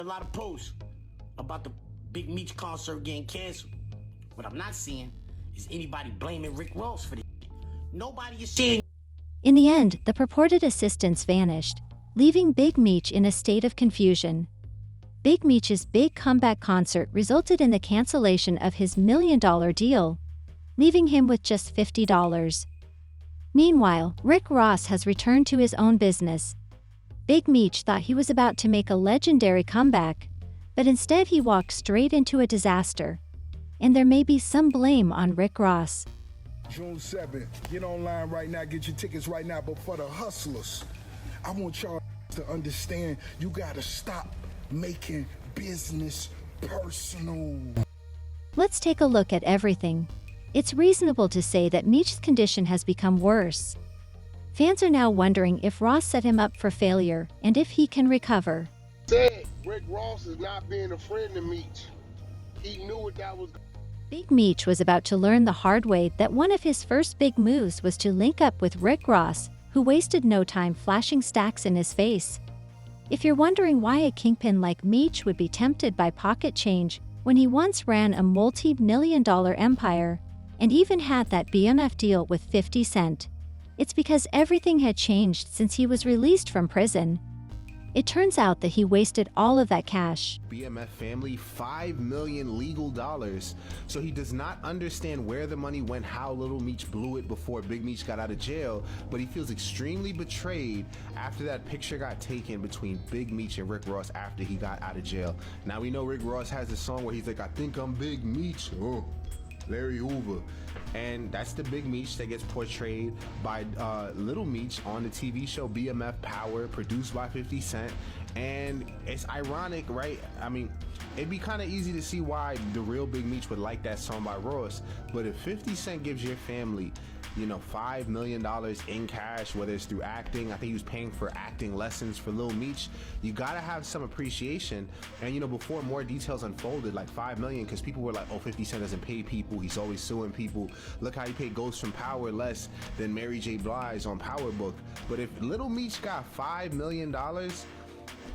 A lot of posts about the Big Meech concert getting canceled. What I'm not seeing is anybody blaming Rick Ross for this. Nobody is saying. In the end, the purported assistants vanished, leaving Big Meech in a state of confusion. Big Meech's big comeback concert resulted in the cancellation of his $1 million deal, leaving him with just $50. Meanwhile, Rick Ross has returned to his own business. Big Meech thought he was about to make a legendary comeback, but instead he walked straight into a disaster. And there may be some blame on Rick Ross. June 7th, get online right now, get your tickets right now, but for the hustlers, I want y'all to understand you gotta stop making business personal. Let's take a look at everything. It's reasonable to say that Meech's condition has become worse. Fans are now wondering if Ross set him up for failure and if he can recover. Said Rick Ross is not being a friend to Meech. He knew what that was. Big Meech was about to learn the hard way that one of his first big moves was to link up with Rick Ross, who wasted no time flashing stacks in his face. If you're wondering why a kingpin like Meech would be tempted by pocket change when he once ran a multi-million-dollar empire and even had that BMF deal with 50 Cent, it's because everything had changed since he was released from prison. It turns out that he wasted all of that cash. BMF family $5 million legal dollars. So he does not understand where the money went, how Little Meech blew it before Big Meech got out of jail, but he feels extremely betrayed after that picture got taken between Big Meech and Rick Ross after he got out of jail. Now we know Rick Ross has a song where he's like, I think I'm Big Meech. Oh, Larry Hoover. And that's the Big Meech that gets portrayed by Little Meech on the TV show BMF Power, produced by 50 Cent. And it's ironic, right? I mean, it'd be kind of easy to see why the real Big Meech would like that song by Ross. But if 50 Cent gives your family, you know, $5 million in cash, whether it's through acting, I think he was paying for acting lessons for Lil Meech, you gotta have some appreciation. And you know, before more details unfolded, like $5 million, because people were like, oh, 50 Cent doesn't pay people, he's always suing people. Look how he paid Ghost from Power less than Mary J. Blige on Power Book. But if Little Meech got $5 million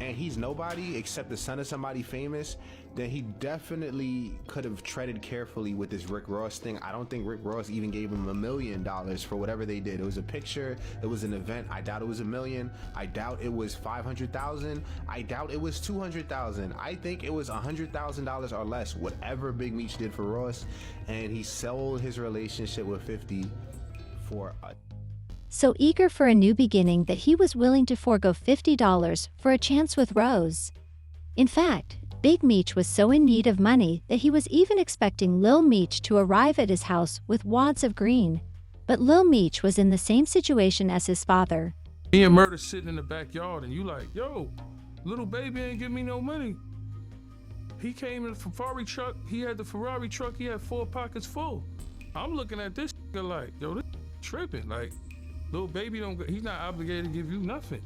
and he's nobody except the son of somebody famous, then he definitely could have treaded carefully with this Rick Ross thing. I don't think Rick Ross even gave him $1 million for whatever they did. It was a picture, it was an event. I doubt it was $1 million. I doubt it was 500,000. I doubt it was 200,000. I think it was $100,000 or less, whatever Big Meech did for Ross, and he sold his relationship with 50 for a So eager for a new beginning that he was willing to forego $50 for a chance with Rose. In fact, Big Meech was so in need of money that he was even expecting Lil Meech to arrive at his house with wads of green. But Lil Meech was in the same situation as his father. Me and Murder sitting in the backyard and you like, yo, little baby ain't give me no money. He came in the Ferrari truck, he had the Ferrari truck, he had 4 pockets full. I'm looking at this like, yo, this tripping. Like, little baby he's not obligated to give you nothing.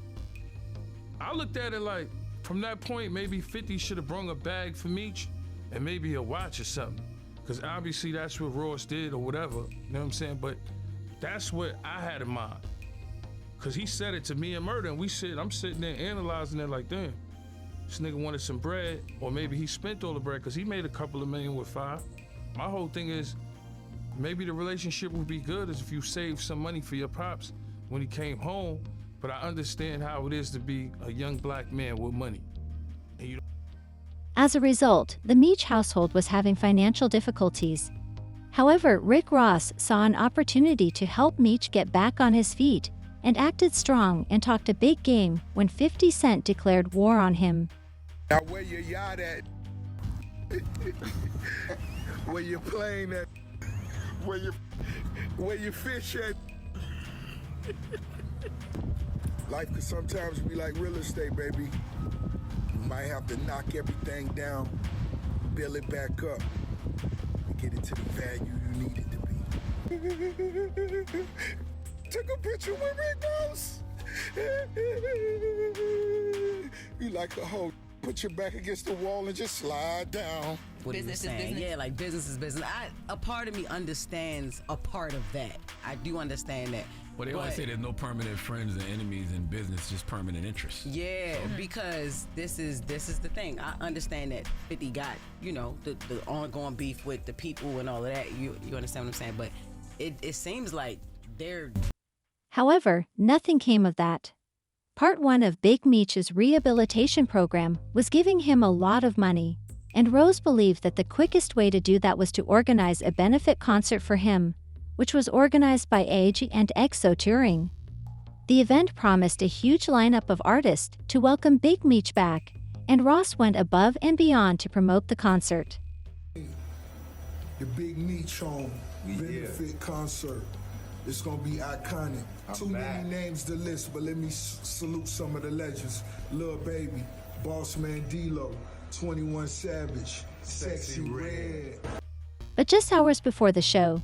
I looked at it like, from that point, maybe 50 should have brung a bag for Meech and maybe a watch or something. Because obviously that's what Ross did or whatever, you know what I'm saying? But that's what I had in mind. Because he said it to me and Murder, and I'm sitting there analyzing it like, damn, this nigga wanted some bread, or maybe he spent all the bread because he made a couple of million with 5. My whole thing is, maybe the relationship would be good as if you saved some money for your pops when he came home. But I understand how it is to be a young black man with money. As a result, the Meech household was having financial difficulties. However, Rick Ross saw an opportunity to help Meech get back on his feet and acted strong and talked a big game when 50 Cent declared war on him. Now where your yacht at? Where your plane at? Where your fish at? Life could sometimes be like real estate, baby. You might have to knock everything down, build it back up, and get it to the value you need it to be. Took a picture with Rick Ross. You like the whole Put your back against the wall and just slide down. What Business he was is saying. business. Yeah, like business is business. A part of me understands a part of that. I do understand that. Well, they always say there's no permanent friends and enemies in business, just permanent interests. Yeah, because this is the thing. I understand that 50 got, you know, the ongoing beef with the people and all of that. You understand what I'm saying? But it seems like they're... However, nothing came of that. Part 1 of Big Meech's rehabilitation program was giving him a lot of money, and Rose believed that the quickest way to do that was to organize a benefit concert for him, which was organized by AG and EXO Touring. The event promised a huge lineup of artists to welcome Big Meech back, and Ross went above and beyond to promote the concert. The Big Meech Home benefit concert. It's gonna be iconic. Too many names to list, but let me salute some of the legends. Lil Baby, Boss Man D-Lo, 21 Savage, Sexy Red. But just hours before the show,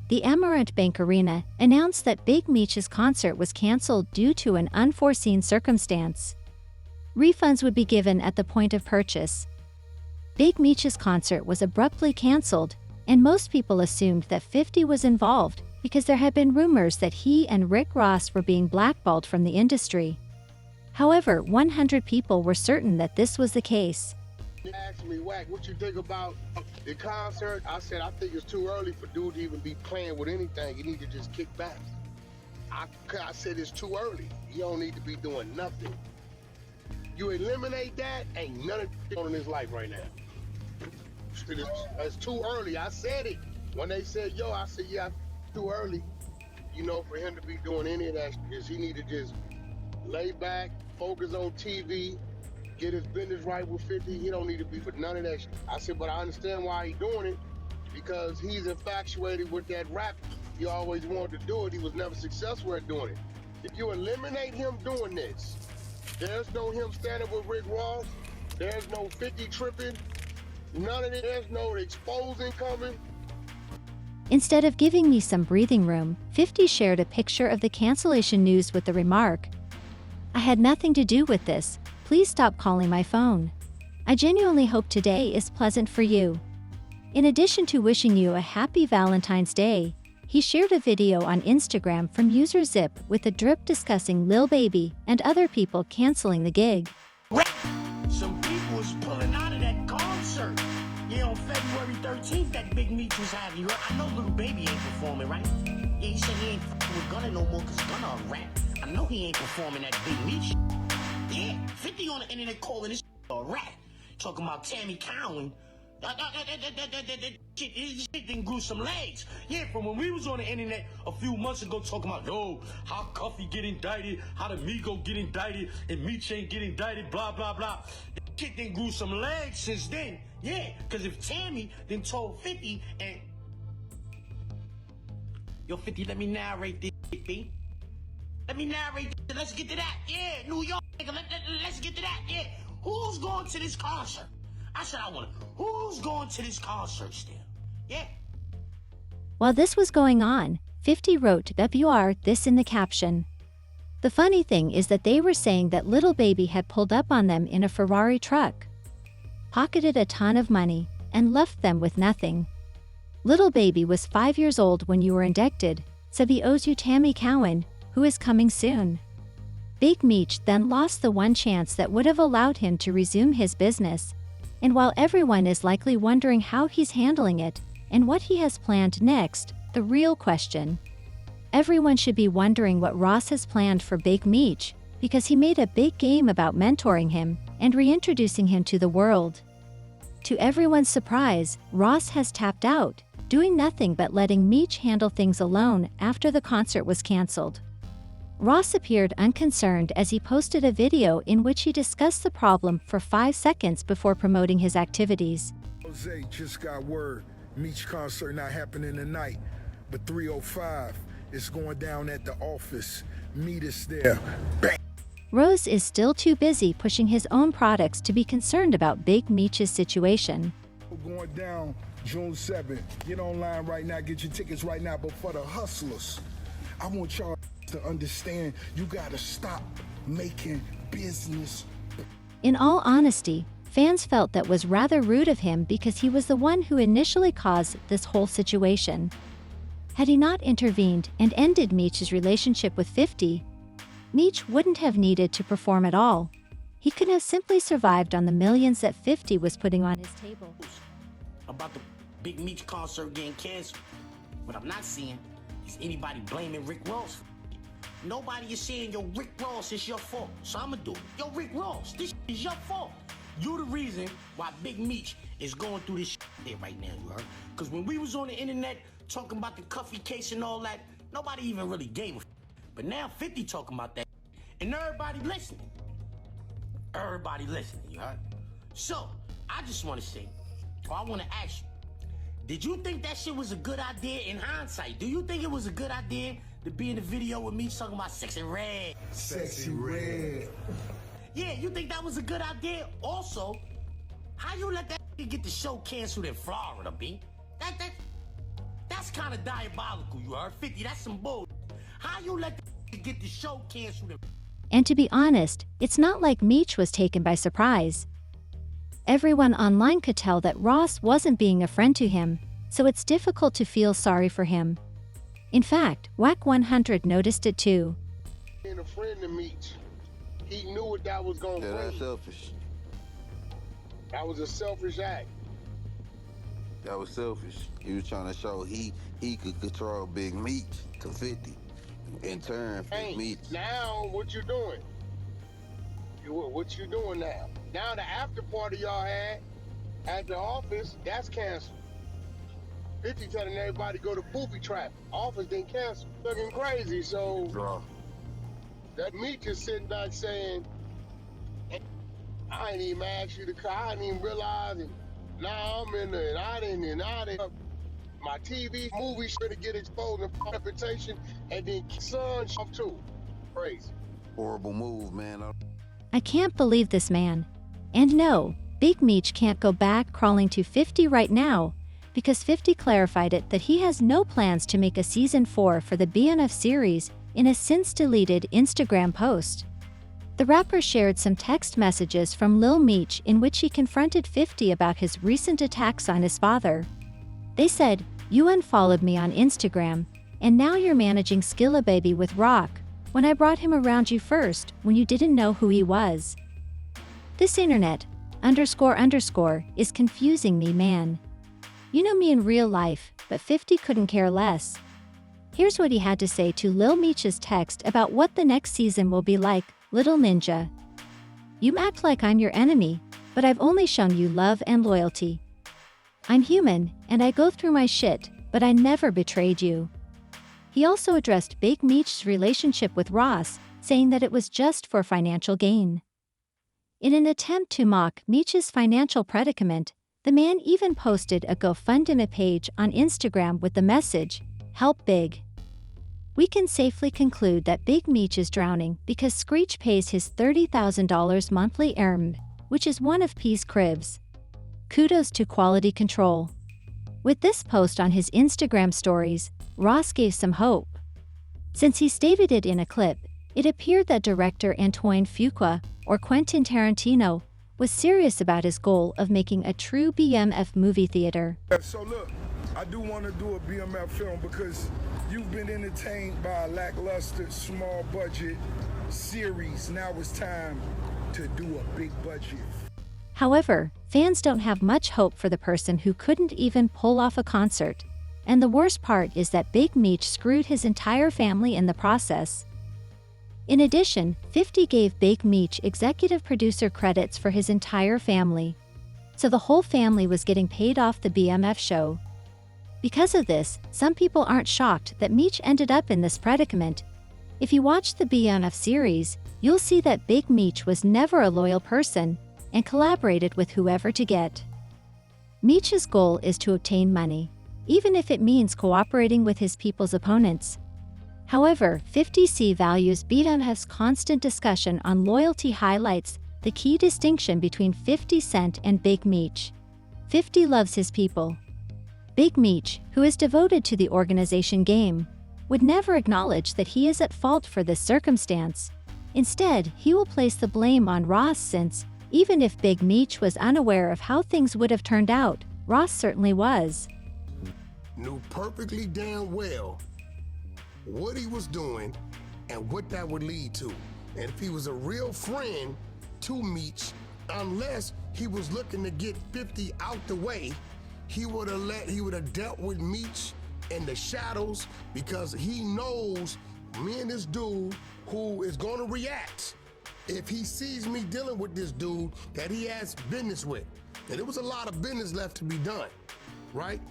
the Amarant Bank Arena announced that Big Meech's concert was canceled due to an unforeseen circumstance. Refunds would be given at the point of purchase. Big Meech's concert was abruptly canceled, and most people assumed that 50 was involved because there had been rumors that he and Rick Ross were being blackballed from the industry. However, 100 people were certain that this was the case. You asked me, Wack, what you think about the concert? I said, I think it's too early for dude to even be playing with anything. You need to just kick back. I said it's too early. You don't need to be doing nothing. You eliminate that, ain't none of it on in his life right now. It's too early. I said it. When they said, yo, I said, yeah, too early, you know, for him to be doing any of that. Is he need to just lay back, focus on TV, get his business right with 50. He don't need to be for none of that shit. I said, but I understand why he doing it, because he's infatuated with that rap. He always wanted to do it. He was never successful at doing it. If you eliminate him doing this, there's no him standing with Rick Ross. There's no 50 tripping. None of it. There's no exposing coming. Instead of giving me some breathing room, 50 shared a picture of the cancellation news with the remark, "I had nothing to do with this. Please stop calling my phone. I genuinely hope today is pleasant for you." In addition to wishing you a happy Valentine's Day, he shared a video on Instagram from user Zip with a drip discussing Lil Baby and other people canceling the gig. Some people was pulling out of that concert. Yeah, on February 13th, that Big Meech was having. I know Little Baby ain't performing, right? Yeah, he said he ain't f***ing with Gunna no more because Gunna a rap. I know he ain't performing that Big Meech. Yeah, 50 on the internet calling this a rap. Talking about Tammy Cowan. That shit didn't grew some legs. Yeah, from when we was on the internet a few months ago talking about, yo, how Cuffy get indicted, how the Migo get indicted, and Meech ain't get indicted, blah, blah, blah. That shit didn't grew some legs since then. Yeah, because if Tammy then told 50 and... Yo, 50, let me narrate this shit, B. Let me narrate this. Let's get to that. Yeah, New York, nigga, let's get to that. Yeah, who's going to this concert? I said I want to. Who's going to this concert still? Yeah. While this was going on, 50 wrote WR this in the caption. The funny thing is that they were saying that Little Baby had pulled up on them in a Ferrari truck, pocketed a ton of money, and left them with nothing. Little Baby was 5 years old when you were indicted, so he owes you Tammy Cowan, who is coming soon. Big Meech then lost the one chance that would have allowed him to resume his business. And while everyone is likely wondering how he's handling it and what he has planned next, the real question, everyone should be wondering what Ross has planned for Big Meech, because he made a big game about mentoring him and reintroducing him to the world. To everyone's surprise, Ross has tapped out, doing nothing but letting Meech handle things alone after the concert was canceled. Ross appeared unconcerned as he posted a video in which he discussed the problem for 5 seconds before promoting his activities. Jose just got word. Meech concert not happening tonight, but 3:05 is going down at the office. Meet us there. Bang. Rose is still too busy pushing his own products to be concerned about Big Meech's situation. Going down June 7th. Get online right now, get your tickets right now. But for the hustlers, I want y'all to understand you gotta stop making business In all honesty, fans felt that was rather rude of him because he was the one who initially caused this whole situation. Had he not intervened and ended Meech's relationship with 50, Meech wouldn't have needed to perform at all. He could have simply survived on the millions that 50 was putting on his table. About the Big Meech concert getting canceled. What I'm not seeing is anybody blaming Rick Ross. Nobody is saying, yo, Rick Ross, it's your fault. So I'ma do it. Yo, Rick Ross, this is your fault. You the reason why Big Meech is going through this here right now, you heard? Because when we was on the internet talking about the Cuffy case and all that, nobody even really gave a But now 50 talking about that, and everybody listening. Everybody listening, you heard? So, I just want to say, or I want to ask you, did you think that shit was a good idea in hindsight? Do you think it was a good idea to be in the video with me talking about Sexy Red? Sexy Red. Yeah, you think that was a good idea? Also, how you let that get the show canceled in Florida, B? That's kind of diabolical, you heard? 50, that's some bull. How you let that get the show canceled in... And to be honest, it's not like Meech was taken by surprise. Everyone online could tell that Ross wasn't being a friend to him, so it's difficult to feel sorry for him. In fact, Whack 100 noticed it too. Being a friend to Meech, he knew what that was going to bring. That's selfish. That was a selfish act. That was selfish. He was trying to show he could control Big Meech to 50. In turn, Hey, Big Meech. now what you doing? What you doing now? Now the after party y'all had at the office, that's canceled. 50 telling everybody go to booby trap. Office didn't cancel. Looking crazy, so Draw. that Meech is sitting back saying, I ain't even asked you to call, I didn't even realize it. Now I'm in there, and I didn't. My TV movie should to get exposed and reputation, and then son off too. Crazy. Horrible move, man. I can't believe this man. And no, Big Meech can't go back crawling to 50 right now, because 50 clarified it that he has no plans to make a season 4 for the BNF series in a since-deleted Instagram post. The rapper shared some text messages from Lil Meech in which he confronted 50 about his recent attacks on his father. They said, "You unfollowed me on Instagram, and now you're managing Skilla Baby with Rock, when I brought him around you first, when you didn't know who he was. This internet, __, is confusing me, man. You know me in real life, but 50 couldn't care less." Here's what he had to say to Lil Meech's text about what the next season will be like. Little ninja. You act like I'm your enemy, but I've only shown you love and loyalty. I'm human, and I go through my shit, but I never betrayed you. He also addressed Big Meech's relationship with Ross, saying that it was just for financial gain. In an attempt to mock Meech's financial predicament, the man even posted a GoFundMe page on Instagram with the message, "Help Big." We can safely conclude that Big Meech is drowning because Screech pays his $30,000 monthly earn, which is one of P's cribs. Kudos to quality control. With this post on his Instagram stories, Ross gave some hope. Since he stated it in a clip, it appeared that director Antoine Fuqua, or Quentin Tarantino, was serious about his goal of making a true BMF movie theater. So look, I do want to do a BMF film because you've been entertained by a lackluster, small budget series. Now it's time to do a big budget. However, fans don't have much hope for the person who couldn't even pull off a concert. And the worst part is that Big Meech screwed his entire family in the process. In addition, 50 gave Big Meech executive producer credits for his entire family. So the whole family was getting paid off the BMF show. Because of this, some people aren't shocked that Meech ended up in this predicament. If you watch the BMF series, you'll see that Big Meech was never a loyal person and collaborated with whoever to get. Meech's goal is to obtain money, even if it means cooperating with his people's opponents. However, 50C values BMF's constant discussion on loyalty highlights the key distinction between 50 Cent and Big Meech. 50 loves his people. Big Meech, who is devoted to the organization game, would never acknowledge that he is at fault for this circumstance. Instead, he will place the blame on Ross since, Even if Big Meech was unaware of how things would have turned out, Ross certainly was. Knew perfectly damn well what he was doing and what that would lead to. And if he was a real friend to Meech, unless he was looking to get 50 out the way, he would have dealt with Meech in the shadows, because he knows me and this dude who is gonna react if he sees me dealing with this dude that he has business with. And there was a lot of business left to be done, right?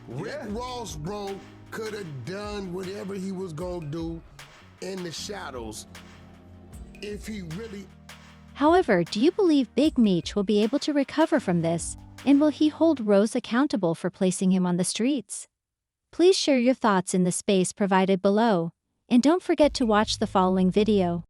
Rick Ross, bro, could have done whatever he was gonna do in the shadows if he really... However, do you believe Big Meech will be able to recover from this, and will he hold Rose accountable for placing him on the streets? Please share your thoughts in the space provided below, and don't forget to watch the following video.